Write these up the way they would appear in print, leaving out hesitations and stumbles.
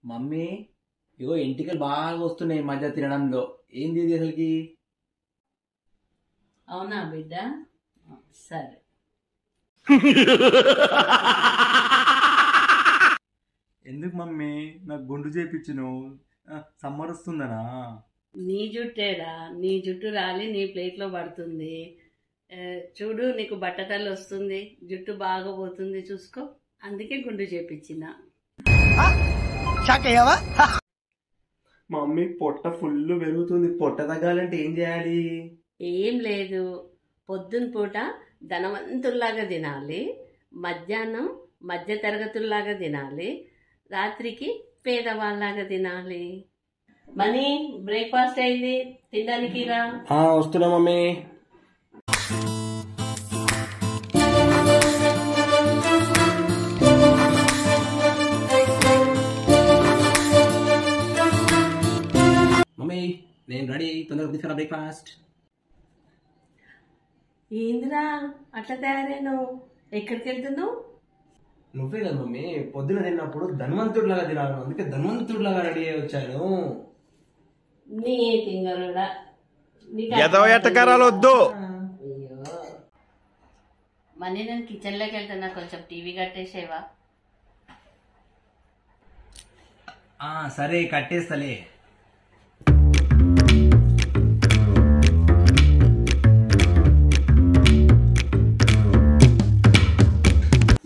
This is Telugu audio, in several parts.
మమ్మీ ఇగో ఎంటికలు బాగా వస్తున్నాయి మధ్య తినడంలో, ఏంది ఇది అసలుకి? అవునా బిడ్డ? సరే. ఎందుకు మమ్మీ నాకు గుండు చేపించును? సమ్మర్ వస్తుందనా? నీ జుట్టేరా, నీ జుట్టు రాలి నీ ప్లేట్లో పడుతుంది. చూడు నీకు బట్టతల్లి వస్తుంది, జుట్టు బాగా పోతుంది, చూసుకో. అందుకే గుండు చేపించిన. మమ్మీ పొట్ట ఫుల్ పెరుగుతుంది, పొట్ట తగ్గాలంటే ఏం చేయాలి? ఏం లేదు, పొద్దున పూట ధనవంతుల్లాగా తినాలి, మధ్యాహ్నం మధ్య తరగతుల్లాగా తినాలి, రాత్రికి పేదవాళ్ళలాగా తినాలి. మనీ బ్రేక్ఫాస్ట్ అయింది, తినడానికి రా. వస్తున్నా మమ్మీ. మమ్మీ నేను రెడీ, తొందరగా తీసుకురా బ్రేక్ఫాస్ట్. ఏందిరా అట్లా తయారైనావు? ఎక్కడికి వెళ్తున్నావు? నువ్వే కదా మమ్మీ పొద్దున తిన్నప్పుడు ధనవంతుడిలాగా తినాలి, అందుకే ధనవంతుడిలాగా రెడీ అయ్యి వచ్చాను. నీ తింగరుడా, వద్దు. అయ్యో మనీ, నేను కిచెన్ లోకి వెళ్తున్నా, కొంచెం టీవీ కట్టేసేవా? సరే కట్టేస్తలే.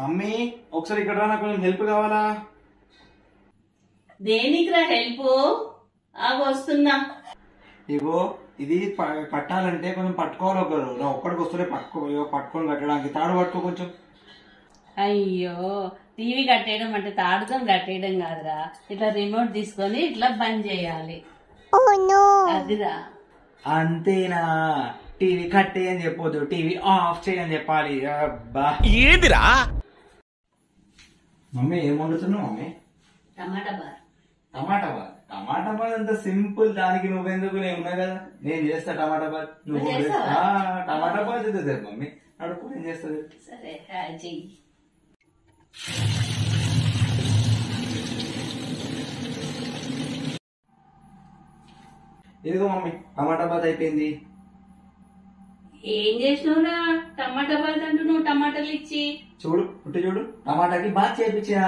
మమ్మీ ఒకసారి ఇక్కడ రా, నాకు కొంచెం హెల్ప్ కావాలా? దేనికిరా హెల్ప్? వస్తున్నా. ఇగో ఇది కట్టాలంటే కొంచెం పట్టుకోవాలి, ఒకరు నా ఒక్కడికి వస్తుంటే పట్టుకొని కట్టడానికి తాడు పట్టుకో కొంచెం. అయ్యో టీవీ కట్టేయడం అంటే తాడుతో కట్టేయడం కాదురా, ఇట్లా రిమోట్ తీసుకొని ఇట్లా బంద్ చేయాలి. అదిరా. అంతేనా? టీవీ కట్టే అని చెప్పొద్దు, టీవీ ఆఫ్ చేయని చెప్పాలి. అబ్బా ఏదిరా మమ్మీ ఏం వండుతున్నావు మమ్మీ? టమాటా బార్. టమాటా బార్? టమాటా బార్ అంత సింపుల్, దానికి నువ్వెందుకు? నేను ఉన్నా కదా, నేను చేస్తా టమాటా బార్. నువ్వు టమాటా బార్ చేస్తుంది మమ్మీ, అడుపు నేను చేస్తుంది. సరే చెయ్యి. ఇదిగో మమ్మీ టమాటా బాత్ అయిపోయింది. ఏం చేసినవురా? టమాటా బాత్ అంటూ నువ్వు టమాటాలు ఇచ్చి చూడు, పుట్టి చూడు, టమాటాకి బాత్ చేయించిన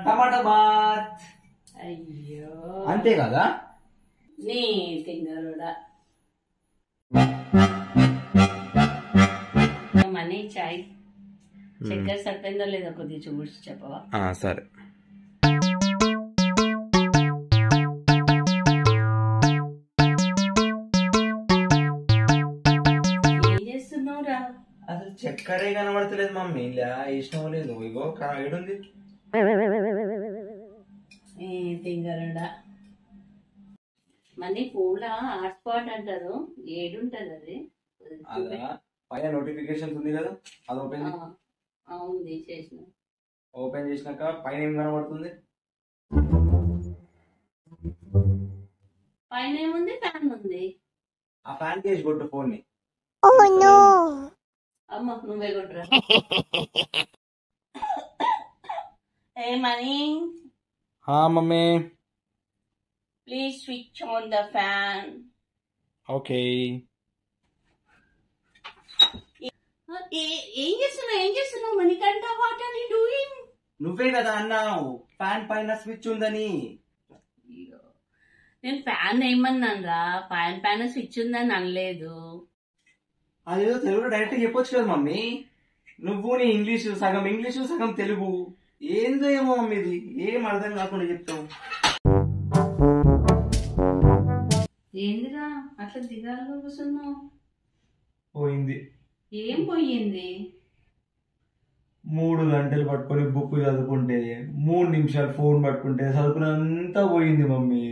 టమాటా బాత్. అయ్యో అంతే కదా? నీ తింగరుడా. మనీ చాయ్ చక్కెర సరిపోయిందో లేదో కొద్దిగా చూసి చెప్పవా? సరే. ఏం చేస్తున్నావురా? అసలు చక్కెరే కనబడతలేదు మమ్మీ, ఇలా ఇష్టం లేదు. ఇగో ఏడుంది? తింగరుడా. మనీ పూల హాట్స్పాట్ అంటారు, ఏడుంటది అది? పైన నోటిఫికేషన్ ఉంది కదా, అది ఓపెన్ అవును చేసిన. ఓపెన్ చేసినాక పైన ఏం కనబడుతుంది? పైన ఏముంది? ఫ్యాన్ ఉంది. ఆ ఫ్యాన్ కేసి కొట్టు ఫోన్ ని. అమ్మ నువ్వే కొట్టురా. ఏ Mani. Mummy please switch on the fan. Okay. ఏం చేస్తున్నావు Manikanta? What are you doing? నువ్వే కదా అన్నావు ఫ్యాన్ పైన స్విచ్ ఉందని. నేను ఫ్యాన్ ఏమన్నాను రా, ఫ్యాన్ పైన స్విచ్ ఉందని అనలేదు. అదేదో తెలుగులో డైరెక్ట్ చెప్పొచ్చు కదా మమ్మీ. నువ్వు నీ ఇంగ్లీషు సగం తెలుగు, ఏందో ఏమో మమ్మీ ఇది, ఏం అర్థం కాకుండా చెప్తావు. ఏందిరా అట్లా దిగాలుగా కూర్చున్నావు? పోయింది. ఏం పోయింది? 3 గంటలు పట్టుకొని బుక్ చదువుకుంటే 3 నిమిషాలు ఫోన్ పట్టుకుంటే చదువుకున్నంతా పోయింది మమ్మీ.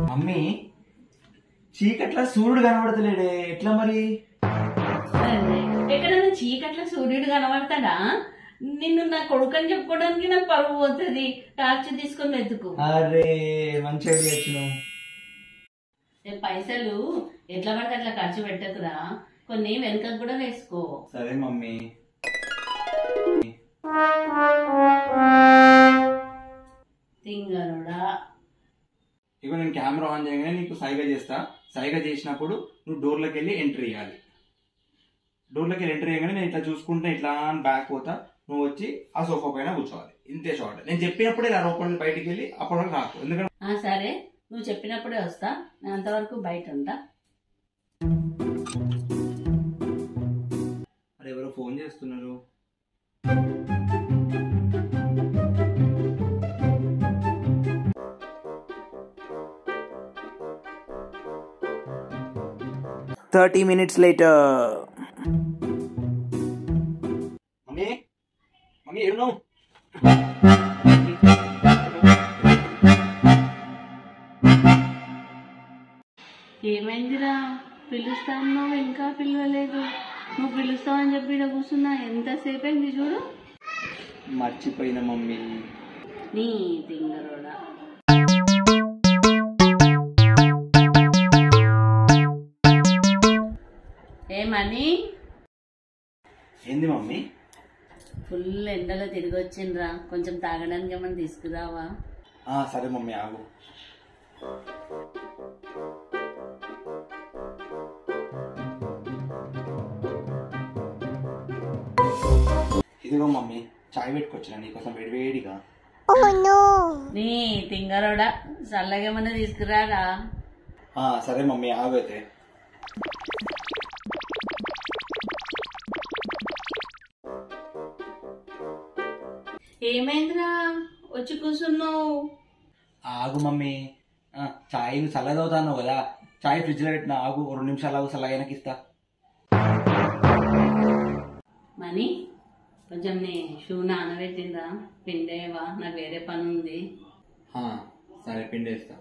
మమ్మీ చీకట్లా సూర్యుడు కనబడతలేడే, ఎట్లా మరి? ఎక్కడన్నా చీకట్ల సూర్యుడు కనబడతాడా? నిన్ను నా కొడుకని చెప్పుకోవడానికి నాకు పరువు పోతుంది. టార్చ్ తీసుకొని వెతుకు. అరే మంచి ఐడియా వచ్చినావు. పైసలు ఎట్లా పడితే అట్లా ఖర్చు పెట్టకురా, కొన్ని వెనుకకు కూడా వేసుకో. సరే మమ్మీ. తింగరుడా. ఇక నేను కెమెరా ఆన్ చేయగానే నీకు సైగ చేస్తా. సైగ చేసినప్పుడు నువ్వు డోర్లోకి వెళ్ళి ఎంట్రీ ఇవ్వాలి. డోర్లోకి వెళ్ళి ఎంట్రీ చేయగానే నేను ఇట్లా చూసుకుంటే ఇట్లా బ్యాక్ పోతా, నువ్వు వచ్చి ఆ సోఫా పైన కూర్చోవాలి. ఇంతే షార్ట్. నేను చెప్పినప్పుడే నా లోపల బయటికి వెళ్ళి అప్పటి వరకు రాకు. ఎందుకంటే సరే, నువ్వు చెప్పినప్పుడే వస్తా. నేను అంతవరకు బయట ఉంటా. మరి ఎవరో ఫోన్ చేస్తున్నారు. Thirty minutes later. Mummy mummy ఏడున్నావు? ఏమైందిరా, పిలుస్తాను ఇంకా పిలవలేదు. నువ్వు పిలుస్తావని చెప్పి ఇక్కడ కూర్చున్నా. ఎంతసేపు అయింది చూడు. మర్చిపోయిన మమ్మీ. నీ తింగరోడా. ఏమని? ఏంది మమ్మీ? ఫుల్ ఎండలో తిరిగి వచ్చిండ్రా, కొంచెం తాగడానికి ఏమన్నా తీసుకురావా? సరే మమ్మీ, ఆగు. ఇదిగో మమ్మీ, చాయ్ పెట్టుకొచ్చిన నీకోసం వేడివేడిగా. నీ తింగరోడా, చల్లగా ఏమన్నా తీసుకురారా? సరే మమ్మీ, ఆగు అయితే. ఏమైందిరా వచ్చి కూర్చున్నావు? ఆగు మమ్మీ, చాయ్ నువ్వు చల్లగా అవుతాను కదా, చాయ్ ఫ్రిడ్జ్ లో పెట్టిన. ఆగు, 2 నిమిషాలు ఆగు, చల్లగా ఇస్తా. మనీ, కొంచెం నీ షూ నానబెట్టిందా, పిండేవా? నాకు వేరే పని ఉంది. సరే, పిండేస్తా.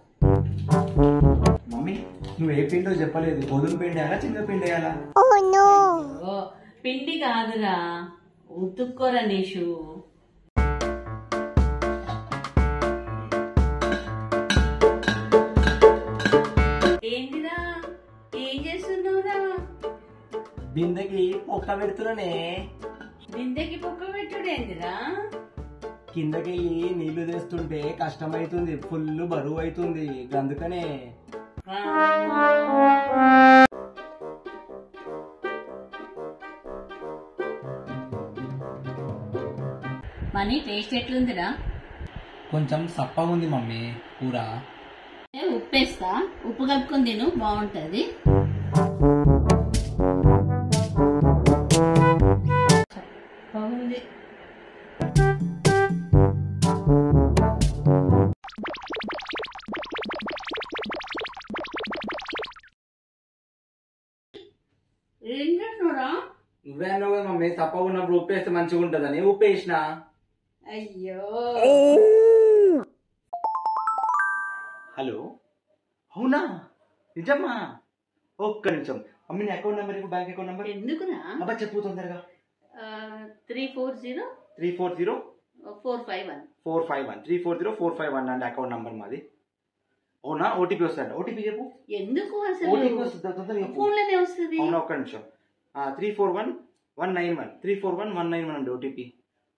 మమ్మీ, నువ్వు ఏ పిండో చెప్పలేదు. గోధుమ పిండి వేయాలా, చిన్న పిండి వేయాలా? పిండి కాదురా, ఉతుక్కోరా నీ షూ. ఏంటిరా, ఏం చేస్తున్నావురా? బిందెకి పొక్క పెడుతున్నానే. బిందెకి పొక్క పెట్టుడేందిరా? కిందకెళ్ళి నీళ్లు తెస్తుంటే కష్టమైతుంది, ఫుల్ బరువు అవుతుంది, అందుకనే. మనీ, టేస్ట్ ఎట్లుందిరా? కొంచెం సప్పగా ఉంది మమ్మీ కూర. ఉప్పేస్తా, ఉప్పు కలుపుకొని తిను, బాగుంటది. బాగుంది. ఏం చేస్తున్నారా? నువ్వే అన్నావు కదా మమ్మీ, సప్పగా ఉన్నప్పుడు ఉప్పేస్తే మంచిగా ఉంటదని ఉప్పేసిన. అయ్యో. హలో, అవునా? నిజమ్మా? ఒక్క నిమిషం మమ్మీ, నీ account number, bank account number. ఎందుకురా? అబ్బా చెప్పు తొందరగా. 340 340 451 451 340 451 అండి అకౌంట్ నెంబర్ మాది. అవునా? ఓటీపీ వస్తుందంట. ఓటీపీ చెప్పు. ఎందుకు అసలు? ఓటీపీ వస్తుంది, ఫోన్లోనే వస్తుంది. అవునా? ఒక్క నిమిషం. 341191 341191 అండి ఓటీపీ.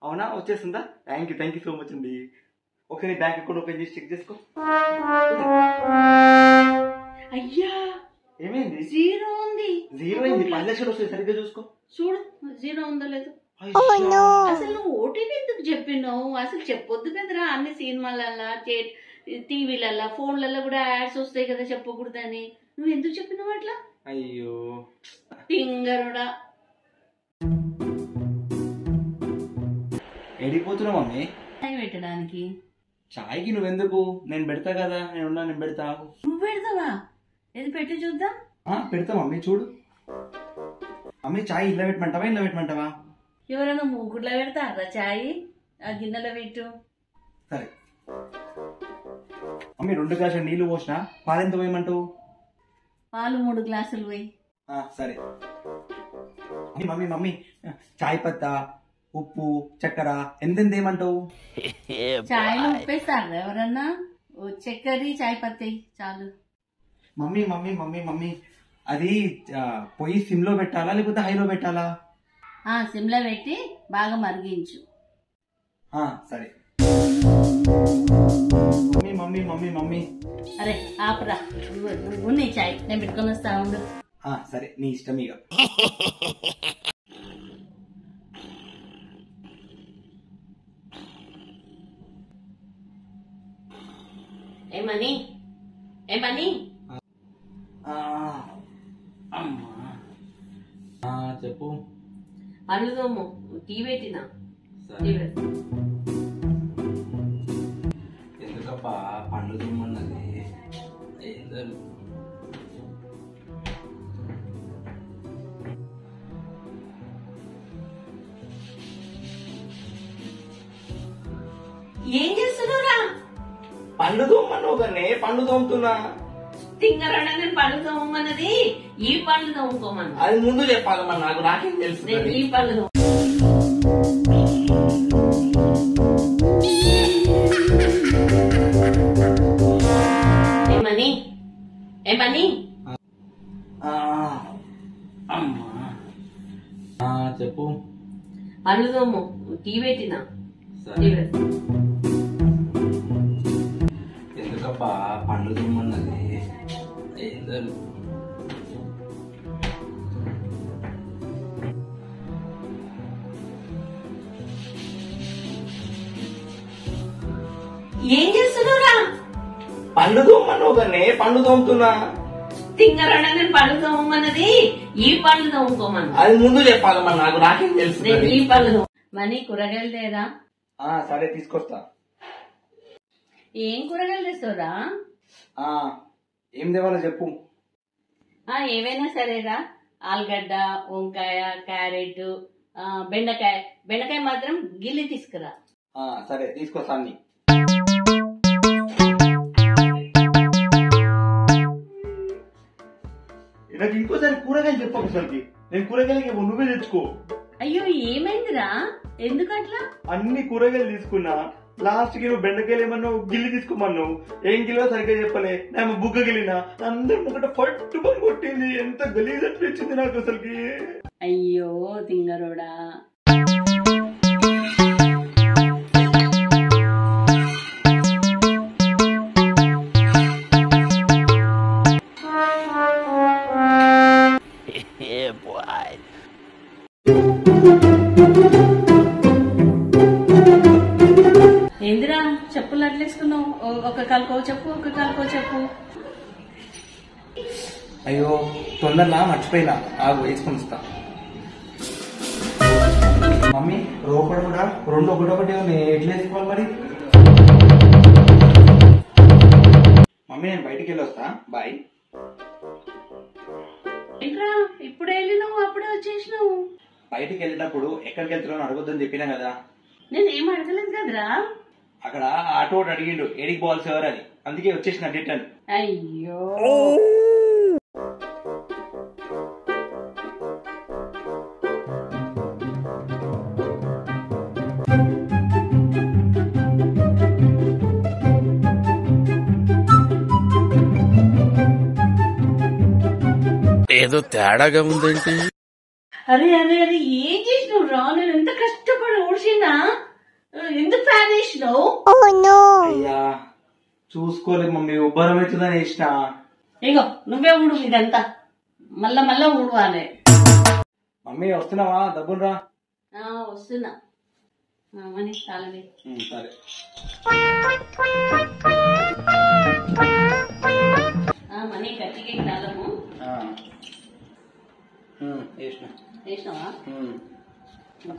అవునా? వచ్చేస్తుందా? థ్యాంక్ యూ సో మచ్ అండి. ఒకసారి బ్యాంక్ అకౌంట్ ఓపెన్ చేసి చెక్ చేసుకో. అయ్యా, ఏమైంది? జీరో ఉంది. జీరో అయింది. 10 లక్షలు వస్తుంది, సరిగ్గా చూసుకో. చూడు, జీరో ఉందో లేదు. అసలు నువ్వు ఓటీపీ ఎందుకు చెప్పినావు? అసలు చెప్పొద్దు కదరా. అన్ని సినిమాలల్లా, టీవీలల్లా, ఫోన్లలో కూడా యాడ్స్ వస్తాయి కదా చెప్పకూడదని. నువ్వు ఎందుకు చెప్పినావు అట్లా? అయ్యో పింగరుడా. ఎడిపోతున్నావు మమ్మీ? చాయ్ పెట్టడానికి. చాయ్కి నువ్వెందుకు? నేను పెడతా కదా, నేను పెడతా. నువ్వు పెడతావా? ఏది పెట్టి చూద్దాం. పెడతా మమ్మీ, చూడు. మమ్మీ, చాయ్ ఇలా పెట్టమంటావా, ఇలా పెట్టమంటావా? ఎవరైనా మూకుట్లో పెడతారా చాయ్? ఆ గిన్నెలో పెట్టు. సరే మమ్మీ, 2 గ్లాసులు నీళ్లు పోసిన. పాలు ఎంత పోయమంటావు? పాలు 3 గ్లాసులు పోయి. సరే మమ్మీ, చాయ్ పత్తా, ఉప్పు, చక్కెర ఎంతెంత ఏమంటావు? చాయ్లో ఉప్పేస్తారా ఎవరన్నా? చక్కెర, చాయ్ పత్తి చాలు. మమ్మీ మమ్మీ మమ్మీ మమ్మీ అది పొయ్యి సిమ్లో పెట్టాలా లేకపోతే హైలో పెట్టాలా? సిమ్లో పెట్టి బాగా మరిగించు. సరే. మమ్మీ మమ్మీ మమ్మీ మమ్మీ అరే ఆపరా, నువ్వు నీ చాయ్ నేను పెట్టుకొని వస్తా ఉండు. సరే నీ ఇష్టం ఇక. ఏమని చెప్పు. పళ్ళు తోము, టీ పెట్టినా. ఎందుకప్పా పండ్లు తోమన్నది? ఏం చేస్తున్నారా? పండ్లు తోమన్నావు కానీ పండ్లు తోముతున్నా. తింగరడా, నేను పళ్ళు తోమన్నది ఈ పళ్ళు తోముకోమన్నా. అది ముందు చెప్పాలమ్మా, నాకేం తెలుసు. ఈ పళ్ళు ఏమని చెప్పు. పళ్ళు తోము, టీ పెట్టినా. ఎందుకప్పా పండ్లు తోమన్నది? ఏం చేస్తున్నారా? పండ్లు తోమన్నావు కానీ పండ్లు తోముతున్నా. తింగరడా, నేను పళ్ళు తోమన్నది ఈ పళ్ళు తోముకోమన్నా. అది ముందు చెప్పాలమ్మా, నాకేం తెలుసు. ఈ పళ్ళు మనీ కూరగాయలు తేరా. సరే తీసుకొస్తా. ఏం కూరగాయలు తెస్తావురా? ఏం తేవాలో చెప్పు. ఏవైనా సరేరా. ఆలుగడ్డ, వంకాయ, క్యారెట్, బెండకాయ మాత్రం గిల్లి తీసుకురా. సరే తీసుకొస్తా అన్ని. నాకు ఇంకోసారి కూరగాయలు చెప్పకు సరికి. నేను కూరగాయలకి నువ్వే తెచ్చుకో. అయ్యో ఏమైందిరా? ఎందుకట్లా? అన్ని కూరగాయలు తీసుకున్నా, లాస్ట్ కి నువ్వు బెండకాయలు ఏమన్నావు, గిల్లి తీసుకోమన్నావు. ఏం గిల్లో సరిగ్గా చెప్పలే. నేను బుగ్గ గిల్లినా, అందరు ముక్కట పట్టు పని కొట్టింది. ఎంత గలీజ్ అనిపించింది నాకు అసలుకి. అయ్యో తింగరోడా. ఏందిరా చెప్పులు అట్లేసుకున్నావు? ఒక కాలుకో చెప్పు, ఒక కాలుకో చెప్పు. అయ్యో తొందరలా మర్చిపోయినా, ఆగు వేసుకొని వస్తా. మమ్మీ రోపడు కూడా రెండు ఒకటొకటి ఎట్లా వేసుకోవాలి మరి? మమ్మీ నేను బయటికి వెళ్ళి వస్తా, బాయ్. ఏంట్రా ఇప్పుడే వెళ్ళినావు, అప్పుడే వచ్చేసినావు? బయటికి వెళ్ళేటప్పుడు ఎక్కడికి వెళ్తున్నావు అడగొద్దని చెప్పినా కదా. నేనేం అడగలేదు కదరా. అక్కడ ఆటో అడిగిండు ఏడికి పోవాలి సార్ అని, అందుకే వచ్చేసిన రిటర్న్. అయ్యో ఏదో తేడాగా ఉందేంటి? అరే అరే అరే ఏం చేసినావు రా? నేను ఎంత కష్టపడి ఊడ్చినా, ఎందుకు ఫ్యాన్ వేసినావు? అయ్యా చూసుకోలేదు మమ్మీ, ఉబ్బరం అవుతుందని వేసిన. ఇగో నువ్వే ఊడు ఇదంతా, మళ్ళా ఊడవాలి. మమ్మీ వస్తున్నావా? డబ్బులు రా. వస్తున్నా మనీ తాళమే. సరే మనీ గట్టిగా తాళము వేసినావా? No.